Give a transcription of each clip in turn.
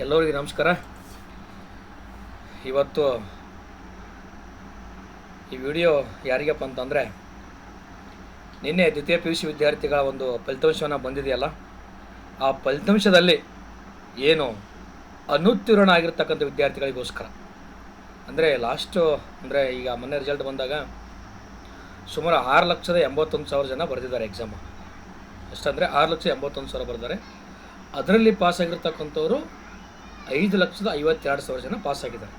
ಎಲ್ಲರಿಗೂ ನಮಸ್ಕಾರ. ಇವತ್ತು ಈ ವಿಡಿಯೋ ಯಾರಿಗಪ್ಪ ಅಂತಂದರೆ, ನಿನ್ನೆ ದ್ವಿತೀಯ ಪಿ ಯು ಸಿ ವಿದ್ಯಾರ್ಥಿಗಳ ಒಂದು ಫಲಿತಾಂಶವನ್ನು ಬಂದಿದೆಯಲ್ಲ, ಆ ಫಲಿತಾಂಶದಲ್ಲಿ ಏನು ಅನುತ್ತೀರ್ಣ ಆಗಿರ್ತಕ್ಕಂಥ ವಿದ್ಯಾರ್ಥಿಗಳಿಗೋಸ್ಕರ. ಅಂದರೆ ಅಂದರೆ ಈಗ ಮೊನ್ನೆ ರಿಸಲ್ಟ್ ಬಂದಾಗ ಸುಮಾರು 6,81,000 ಜನ ಬರೆದಿದ್ದಾರೆ ಎಕ್ಸಾಮು. ಎಷ್ಟಂದರೆ 6,81,000 ಬರೆದಿದ್ದಾರೆ. ಅದರಲ್ಲಿ ಪಾಸಾಗಿರ್ತಕ್ಕಂಥವ್ರು 5,52,000 ಜನ ಪಾಸಾಗಿದ್ದಾರೆ.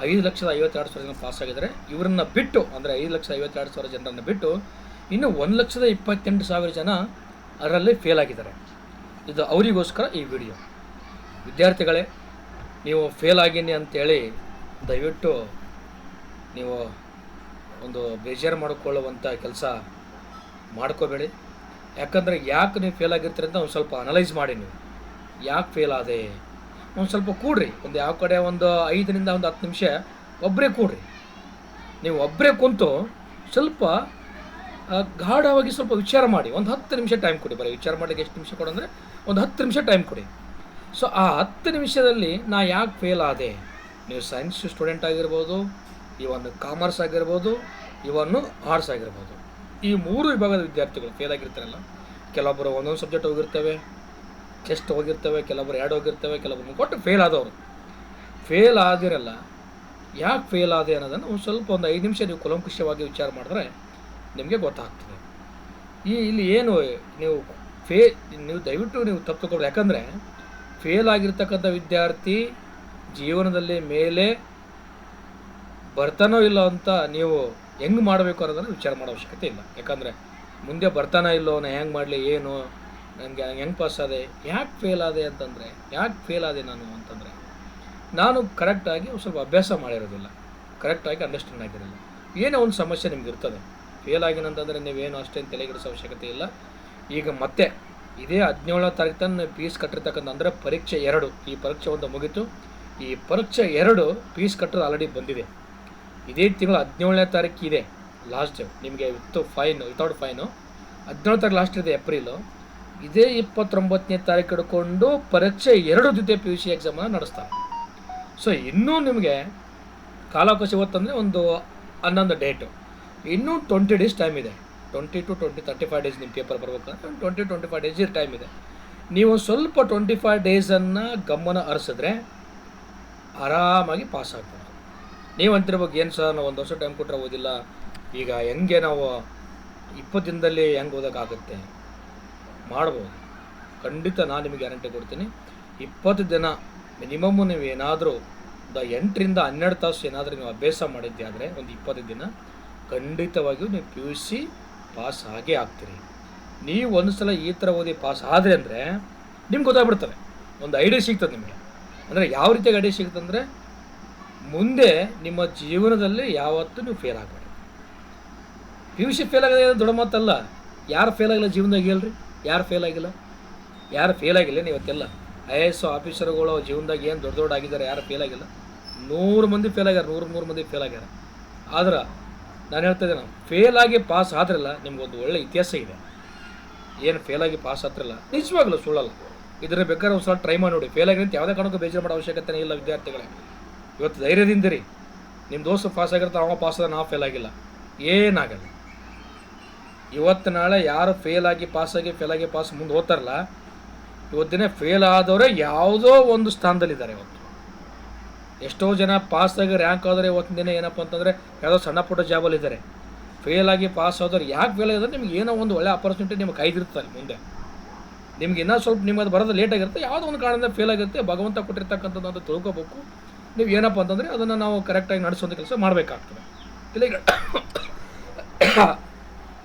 5,52,000 ಜನ ಪಾಸಾಗಿದ್ದಾರೆ. ಇವರನ್ನು ಬಿಟ್ಟು, ಅಂದರೆ 5,52,000 ಜನರನ್ನು ಬಿಟ್ಟು ಇನ್ನು 1,28,000 ಜನ ಅದರಲ್ಲಿ ಫೇಲ್ ಆಗಿದ್ದಾರೆ. ಇದು ಅವರಿಗೋಸ್ಕರ ಈ ವಿಡಿಯೋ. ವಿದ್ಯಾರ್ಥಿಗಳೇ, ನೀವು ಫೇಲ್ ಆಗೀನಿ ಅಂತೇಳಿ ದಯವಿಟ್ಟು ನೀವು ಒಂದು ಬೇಜಾರು ಮಾಡಿಕೊಳ್ಳುವಂಥ ಕೆಲಸ ಮಾಡ್ಕೋಬೇಡಿ. ಯಾಕಂದರೆ ಯಾಕೆ ನೀವು ಫೇಲ್ ಆಗಿರ್ತೀರಿ ಅಂತ ಒಂದು ಸ್ವಲ್ಪ ಅನಲೈಸ್ ಮಾಡಿ. ನೀವು ಯಾಕೆ ಫೇಲ್ ಆದೆ ಒಂದು ಸ್ವಲ್ಪ ಕೂಡ್ರಿ. ಒಂದು ಯಾವ ಕಡೆ ಒಂದು 5 ನಿಂದ 10 ನಿಮಿಷ ಒಬ್ಬರೇ ಕೂಡ್ರಿ. ನೀವು ಒಬ್ಬರೇ ಕುಂತು ಸ್ವಲ್ಪ ಗಾಢವಾಗಿ ಸ್ವಲ್ಪ ವಿಚಾರ ಮಾಡಿ. ಒಂದು 10 ನಿಮಿಷ ಟೈಮ್ ಕೊಡಿ. ಬರೀ ವಿಚಾರ ಮಾಡಲಿಕ್ಕೆ ಎಷ್ಟು ನಿಮಿಷ ಕೊಡು ಅಂದರೆ ಒಂದು 10 ನಿಮಿಷ ಟೈಮ್ ಕೊಡಿ. ಸೊ ಆ 10 ನಿಮಿಷದಲ್ಲಿ ನಾ ಯಾಕೆ ಫೇಲ್ ಆದೆ, ನೀವು ಸೈನ್ಸ್ ಸ್ಟೂಡೆಂಟ್ ಆಗಿರ್ಬೋದು, ಇವನ್ ಕಾಮರ್ಸ್ ಆಗಿರ್ಬೋದು, ಇವನ್ನು ಆರ್ಟ್ಸ್ ಆಗಿರ್ಬೋದು, ಈ 3 ವಿಭಾಗದ ವಿದ್ಯಾರ್ಥಿಗಳು ಫೇಲ್ ಆಗಿರ್ತಾರಲ್ಲ. ಕೆಲವೊಬ್ಬರು ಒಂದೊಂದು ಸಬ್ಜೆಕ್ಟ್ ಹೋಗಿರ್ತವೆ, ಟೆಸ್ಟ್ ಹೋಗಿರ್ತವೆ, ಕೆಲವೊಬ್ಬರು 2 ಹೋಗಿರ್ತವೆ, ಕೆಲವೊಬ್ಬರು ಕೊಟ್ಟು ಫೇಲ್ ಆದವರು. ಫೇಲ್ ಆದಿರಲ್ಲ, ಯಾಕೆ ಫೇಲ್ ಆದೆ ಅನ್ನೋದನ್ನು ಒಂದು ಸ್ವಲ್ಪ ಒಂದು 5 ನಿಮಿಷ ನೀವು ಕೂಲಂಕುಷವಾಗಿ ವಿಚಾರ ಮಾಡಿದ್ರೆ ನಿಮಗೆ ಗೊತ್ತಾಗ್ತದೆ. ಇಲ್ಲಿ ಏನು ನೀವು ದಯವಿಟ್ಟು ನೀವು ತಪ್ಪು ತಗೊಳ್ಳಿ. ಯಾಕಂದರೆ ಫೇಲ್ ಆಗಿರ್ತಕ್ಕಂಥ ವಿದ್ಯಾರ್ಥಿ ಜೀವನದಲ್ಲಿ ಮೇಲೆ ಬರ್ತಾನೋ ಇಲ್ಲ ಅಂತ ನೀವು ಹೆಂಗೆ ಮಾಡಬೇಕು ಅನ್ನೋದನ್ನು ವಿಚಾರ ಮಾಡೋ ಅವಶ್ಯಕತೆ ಇಲ್ಲ. ಯಾಕಂದರೆ ಮುಂದೆ ಬರ್ತಾನೋ ಇಲ್ಲೋ, ನಾ ಹೆಂಗೆ ಮಾಡಲಿ, ಏನು ನನಗೆ ಹೆಂಗೆ ಪಾಸ್ ಆದೆ, ಯಾಕೆ ಫೇಲ್ ಆದೆ ಅಂತಂದರೆ, ಯಾಕೆ ಫೇಲ್ ಆದೆ ನಾನು ಅಂತಂದರೆ ನಾನು ಕರೆಕ್ಟಾಗಿ ಒಂದು ಸ್ವಲ್ಪ ಅಭ್ಯಾಸ ಮಾಡಿರೋದಿಲ್ಲ, ಕರೆಕ್ಟಾಗಿ ಅಂಡರ್ಸ್ಟ್ಯಾಂಡ್ ಆಗಿರಲಿಲ್ಲ. ಏನೋ ಒಂದು ಸಮಸ್ಯೆ ನಿಮ್ಗೆ ಇರ್ತದೆ. ಫೇಲ್ ಆಗಿನಂತಂದರೆ ನೀವೇನು ಅಷ್ಟೇನು ತಲೆಗೆಡಿಸೋ ಅವಶ್ಯಕತೆ ಇಲ್ಲ. ಈಗ ಮತ್ತೆ ಇದೇ 17ನೇ ತಾರೀಕು ತನಕ ಫೀಸ್ ಕಟ್ಟಿರ್ತಕ್ಕಂಥ, ಅಂದರೆ ಪರೀಕ್ಷೆ 2, ಈ ಪರೀಕ್ಷೆ 1 ಮುಗೀತು. ಈ ಪರೀಕ್ಷೆ 2 ಫೀಸ್ ಕಟ್ಟೋದು ಆಲ್ರೆಡಿ ಬಂದಿದೆ. ಇದೇ ತಿಂಗಳು 17ನೇ ತಾರೀಕು ಇದೆ ಲಾಸ್ಟ್. ನಿಮಗೆ ವಿತೌಟ್ ಫೈನು 17ನೇ ತಾರೀಕು ಲಾಸ್ಟ್ ಇದೆ, ಏಪ್ರಿಲು. ಇದೇ 29ನೇ ತಾರೀಕು ಹಿಡ್ಕೊಂಡು ಪರೀಕ್ಷೆ 2 ದ್ವಿತೀಯ ಪಿ ಯು ಸಿ ಎಕ್ಸಾಮನ್ನು ನಡೆಸ್ತಾರೆ. ಸೊ ಇನ್ನೂ ನಿಮಗೆ ಕಾಲಾವಕಾಶ ಇವತ್ತಂದರೆ ಒಂದು 11 ಡೇಟು, ಇನ್ನೂ 20 ಡೇಸ್ ಟೈಮ್ ಇದೆ. 35 ಡೇಸ್ ನಿಮ್ಮ ಪೇಪರ್ ಬರ್ಬೇಕಂದ್ರೆ 25 ಡೇಸ್ ಟೈಮ್ ಇದೆ. ನೀವು ಸ್ವಲ್ಪ 25 ಡೇಸನ್ನು ಗಮನ ಹರಿಸಿದ್ರೆ ಆರಾಮಾಗಿ ಪಾಸ್ ಆಗ್ಬೋದು. ನೀವು ಅಂತಿರ್ಬೇಕು, ಏನು ಸರ್ ನಾವು 1 ವರ್ಷ ಟೈಮ್ ಕೊಟ್ಟರೆ ಓದಿಲ್ಲ, ಈಗ ಹೆಂಗೆ ನಾವು 20 ದಿನದಲ್ಲಿ ಹೆಂಗೆ ಓದೋಕ್ಕಾಗುತ್ತೆ? ಮಾಡ್ಬೋದು, ಖಂಡಿತ ನಾನು ನಿಮಗೆ ಗ್ಯಾರಂಟಿ ಕೊಡ್ತೀನಿ. 20 ದಿನ ಮಿನಿಮಮ್ಮು ನೀವು ಏನಾದರೂ 8 ರಿಂದ 12 ತಾಸು ಏನಾದರೂ ನೀವು ಅಭ್ಯಾಸ ಮಾಡಿದ್ದೆ ಆದರೆ ಒಂದು 20 ದಿನ ಖಂಡಿತವಾಗಿಯೂ ನೀವು ಪಿ ಯು ಸಿ ಪಾಸ್ ಆಗೇ ಆಗ್ತೀರಿ. ನೀವು ಒಂದು ಸಲ ಈ ಥರ ಓದಿ ಪಾಸ್ ಆದರೆ ಅಂದರೆ ನಿಮ್ಗೆ ಗೊತ್ತಾಗ್ಬಿಡ್ತದೆ, ಒಂದು ಐಡಿಯಾ ಸಿಗ್ತದೆ ನಿಮಗೆ. ಅಂದರೆ ಯಾವ ರೀತಿಯಾಗಿ ಐಡಿಯಾ ಸಿಗ್ತದೆ ಅಂದರೆ, ಮುಂದೆ ನಿಮ್ಮ ಜೀವನದಲ್ಲಿ ಯಾವತ್ತೂ ನೀವು ಫೇಲ್ ಆಗಬೇಡಿ. ಪಿ ಯು ಸಿ ಫೇಲ್ ಆಗೋದೇ ದೊಡ್ಡ ಮಾತಲ್ಲ. ಯಾರು ಫೇಲ್ ಆಗಿಲ್ಲ ಜೀವನದಾಗ ಹೇಳ್ರಿ? ಯಾರು ಫೇಲ್ ಆಗಿಲ್ಲ? ನೀವು ಇವತ್ತೆಲ್ಲ IAS ಆಫೀಸರ್ಗಳು ಜೀವನದಾಗ ಏನು ದೊಡ್ಡ ಆಗಿದ್ದಾರೆ, ಯಾರು ಫೇಲ್ ಆಗಿಲ್ಲ? 100 ಮಂದಿ ಫೇಲ್ ಆಗ್ಯಾರ, 100 ಮಂದಿ ಫೇಲ್ ಆಗ್ಯಾರ. ಆದ್ರೆ ನಾನು ಹೇಳ್ತಾ ಇದ್ದೇನೆ, ಫೇಲ್ ಆಗಿ ಪಾಸ್ ಆದ್ರಲ್ಲ ನಿಮ್ಗೊಂದು ಒಳ್ಳೆ ಇತಿಹಾಸ ಇದೆ. ಏನು ಫೇಲ್ ಆಗಿ ಪಾಸ್ ಆದ್ರಲ್ಲ ನಿಜವಾಗ್ಲೂ ಸುಳ್ಳಲ್ಲ. ಇದನ್ನ ಬೇಕಾದ್ರೆ ಒಂದು ಸಲ ಟ್ರೈ ಮಾಡಿ ನೋಡಿ. ಫೇಲ್ ಆಗಿ ಅಂತ ಯಾವುದೇ ಕಾರಣಕ್ಕೂ ಬೇಜಾರು ಮಾಡೋ ಅವಶ್ಯಕತೆ ಇಲ್ಲ ವಿದ್ಯಾರ್ಥಿಗಳೇ. ಇವತ್ತು ಧೈರ್ಯದಿಂದ ರೀ. ನಿಮ್ಮ ದೋಸ್ತ ಪಾಸ್ ಆಗಿರ್ತಾರೆ, ಅವ ಪಾಸ್ ಆದ, ನಾವು ಫೇಲ್ ಆಗಿಲ್ಲ, ಏನಾಗಲ್ಲ. ಇವತ್ತು ನಾಳೆ ಯಾರು ಫೇಲ್ ಆಗಿ ಪಾಸ್ ಮುಂದೆ ಹೋಗ್ತಾರಲ್ಲ, ಇವತ್ತಿನ ಫೇಲ್ ಆದವರೇ ಯಾವುದೋ ಒಂದು ಸ್ಥಾನದಲ್ಲಿದ್ದಾರೆ. ಇವತ್ತು ಎಷ್ಟೋ ಜನ ಪಾಸಾಗಿ ರ್ಯಾಂಕ್ ಆದರೆ ಇವತ್ತಿನ ದಿನ ಏನಪ್ಪ ಅಂತಂದರೆ ಯಾವುದೋ ಸಣ್ಣ ಪುಟ್ಟ ಜಾಬಲ್ಲಿದ್ದಾರೆ. ಫೇಲ್ ಆಗಿ ಪಾಸ್ ಆದವ್ರು ಯಾಕೆ ಫೇಲ್ ಆಗಿದ್ರೆ, ನಿಮ್ಗೆ ಏನೋ ಒಂದು ಒಳ್ಳೆ ಆಪರ್ಚುನಿಟಿ ನಿಮ್ಗೆ ಕಾಯ್ದಿರ್ತಾರೆ ಮುಂದೆ. ನಿಮ್ಗೆ ಇನ್ನೂ ಸ್ವಲ್ಪ ನಿಮಗೆ ಅದು ಬರೋದು ಲೇಟ್ ಆಗಿರುತ್ತೆ, ಯಾವುದೋ ಒಂದು ಕಾರಣದಿಂದ ಫೇಲ್ ಆಗಿರುತ್ತೆ. ಭಗವಂತ ಕೊಟ್ಟಿರ್ತಕ್ಕಂಥದ್ದು ಅಂತ ತಿಳ್ಕೊಬೇಕು. ನೀವು ಏನಪ್ಪ ಅಂತಂದರೆ ಅದನ್ನು ನಾವು ಕರೆಕ್ಟಾಗಿ ನಡೆಸೋಂಥ ಕೆಲಸ ಮಾಡಬೇಕಾಗ್ತದೆ. ಇಲ್ಲ ಈಗ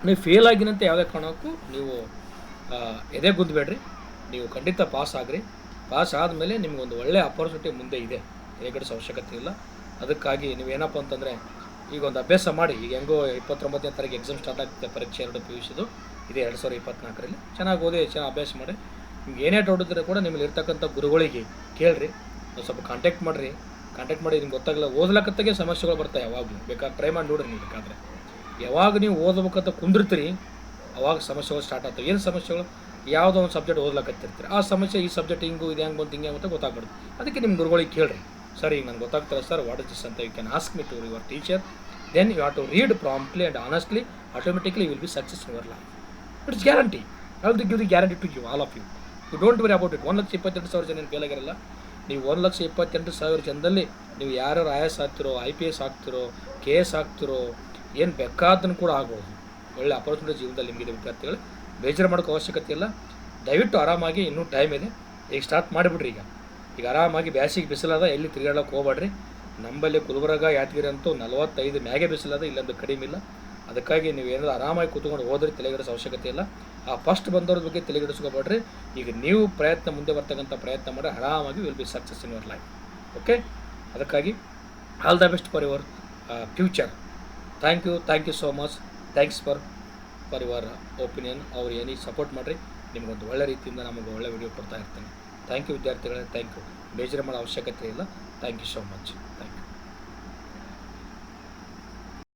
ನೀವು ಫೇಲ್ ಆಗಿನಂತೆ ಯಾವುದೇ ಕಾರಣಕ್ಕೂ ನೀವು ಎದೆ ಗುದ್ದಬೇಡ್ರಿ. ನೀವು ಖಂಡಿತ ಪಾಸ್ ಆಗ್ರಿ. ಪಾಸ್ ಆದಮೇಲೆ ನಿಮಗೊಂದು ಒಳ್ಳೆಯ ಆಪರ್ಚುನಿಟಿ ಮುಂದೆ ಇದೆ, ಹೇಗಡಿಸೋ ಅವಶ್ಯಕತೆ ಇಲ್ಲ. ಅದಕ್ಕಾಗಿ ನೀವೇನಪ್ಪ ಅಂತಂದರೆ ಈಗ ಒಂದು ಅಭ್ಯಾಸ ಮಾಡಿ. ಈಗ ಹೆಂಗೋ 29ನೇ ತಾರೀಕು ಎಕ್ಸಾಮ್ ಸ್ಟಾರ್ಟ್ ಆಗ್ತದೆ, ಪರೀಕ್ಷೆ 2 ಪಿ ಯು ಸಿದು ಇದೆ 2024ರಲ್ಲಿ. ಚೆನ್ನಾಗಿ ಓದಿ, ಚೆನ್ನಾಗಿ ಅಭ್ಯಾಸ ಮಾಡಿ. ನಿಮ್ಗೆ ಏನೇ ಡೌಟ್ ಇದ್ದರೆ ಕೂಡ ನಿಮ್ಮಲ್ಲಿ ಇರ್ತಕ್ಕಂಥ ಗುರುಗಳಿಗೆ ಕೇಳಿರಿ, ಸ್ವಲ್ಪ ಕಾಂಟ್ಯಾಕ್ಟ್ ಮಾಡಿ. ನಿಮ್ಗೆ ಗೊತ್ತಾಗಲ್ಲ, ಓದ್ಲಕ್ಕತ್ತಾಗೆ ಸಮಸ್ಯೆಗಳು ಬರ್ತಾವೆ. ಯಾವಾಗಲೂ ಬೇಕಾದ್ರೆ ಟ್ರೈ ಮಾಡಿ ನೋಡಿರಿ. ನೀವು ಬೇಕಾದರೆ ಯಾವಾಗ ನೀವು ಓದಬೇಕಂತ ಕುಂದಿರ್ತೀರಿ ಅವಾಗ ಸಮಸ್ಯೆಗಳು ಸ್ಟಾರ್ಟ್ ಆಗ್ತವೆ. ಏನು ಸಮಸ್ಯೆಗಳು? ಯಾವುದೋ ಒಂದು ಸಬ್ಜೆಕ್ಟ್ ಓದ್ಲಕತ್ತಿರ್ತೀರಿ, ಆ ಸಮಸ್ಯೆ ಈ ಸಬ್ಜೆಕ್ಟ್ ಹಿಂಗೂ ಇದು ಹೆಂಗೆ ಬಂತು ಹಿಂಗೆ ಅಂತ ಗೊತ್ತಾಗ್ಬಿಡುತ್ತೆ. ಅದಕ್ಕೆ ನಿಮ್ಮ ಗುರುಗಳಿಗೆ ಕೇಳಿರಿ, ಸರ್ ಈಗ ನನಗೆ ಗೊತ್ತಾಗ್ತಾರೆ ಸರ್, ವಾಟ್ ಇಸ್ ದಿಸ್ ಅಂತ. You can ask me to your teacher, then you have to read promptly and honestly, automatically you will be success in your life. It's guarantee. I will give the guarantee to you, all of you. You don't worry about it. 1,22,000 ಜನ fail ಆಗಿರಲ್ಲ. ನೀವು 1,28,000 ಜನದಲ್ಲಿ ನೀವು ಯಾರು IAS ಆಗ್ತಿರೋ, IPS ಆಗ್ತಿರೋ, KS ಆಗ್ತಿರೋ, ಏನು ಬೇಕಾದನ್ನು ಕೂಡ ಆಗ್ಬೋದು. ಒಳ್ಳೆ ಅಪರ್ಚುನಿಟಿ ಜೀವನದಲ್ಲಿ ನಿಮಗಿದೆ ವಿದ್ಯಾರ್ಥಿಗಳು. ಬೇಜಾರು ಮಾಡೋಕ್ಕೆ ಅವಶ್ಯಕತೆ ಇಲ್ಲ. ದಯವಿಟ್ಟು ಆರಾಮಾಗಿ, ಇನ್ನೂ ಟೈಮ್ ಇದೆ, ಈಗ ಸ್ಟಾರ್ಟ್ ಮಾಡಿಬಿಡ್ರಿ. ಈಗ ಆರಾಮಾಗಿ ಬ್ಯಾಸಿಗೆ ಬಿಸಿಲದ, ಎಲ್ಲಿ ತಿರುಗಾಡೋಕೆ ಹೋಗ್ಬೇಡ್ರಿ. ನಮ್ಮಲ್ಲಿ ಗುಲ್ಬರ್ಗ, ಯಾದಗಿರಿ ಅಂತೂ 45 ಮ್ಯಾಗೆ ಬಿಸಿಲದ, ಇಲ್ಲೊಂದು ಕಡಿಮೆ ಇಲ್ಲ. ಅದಕ್ಕಾಗಿ ನೀವು ಏನಾದರೂ ಆರಾಮಾಗಿ ಕೂತ್ಕೊಂಡು ಹೋದ್ರೆ ತಲೆಗೆಡಿಸೋ ಅವಶ್ಯಕತೆ ಇಲ್ಲ. ಆ ಫಸ್ಟ್ ಬಂದವ್ರ ಬಗ್ಗೆ ತಲೆಗೆಡಿಸ್ಕೋಬೇಡ್ರಿ. ಈಗ ನೀವು ಮುಂದೆ ಬರ್ತಕ್ಕಂಥ ಪ್ರಯತ್ನ ಮಾಡಿ ಆರಾಮಾಗಿ will be success in your life. Okay, ಅದಕ್ಕಾಗಿ all the best for your future. Thank you so much. Thanks for your opinion. ಅವ್ರು ಏನೇ ಸಪೋರ್ಟ್ ಮಾಡಿರಿ, ನಿಮಗೊಂದು ಒಳ್ಳೆ ರೀತಿಯಿಂದ ನಮಗೆ ಒಳ್ಳೆ ವಿಡಿಯೋ ಕೊಡ್ತಾ ಇರ್ತೀನಿ. ಥ್ಯಾಂಕ್ ಯು ವಿದ್ಯಾರ್ಥಿಗಳೇ, ಥ್ಯಾಂಕ್ ಯು. ಬೇಜಾರು ಮಾಡೋ ಅವಶ್ಯಕತೆ ಇಲ್ಲ. Thank you so much. Thank you.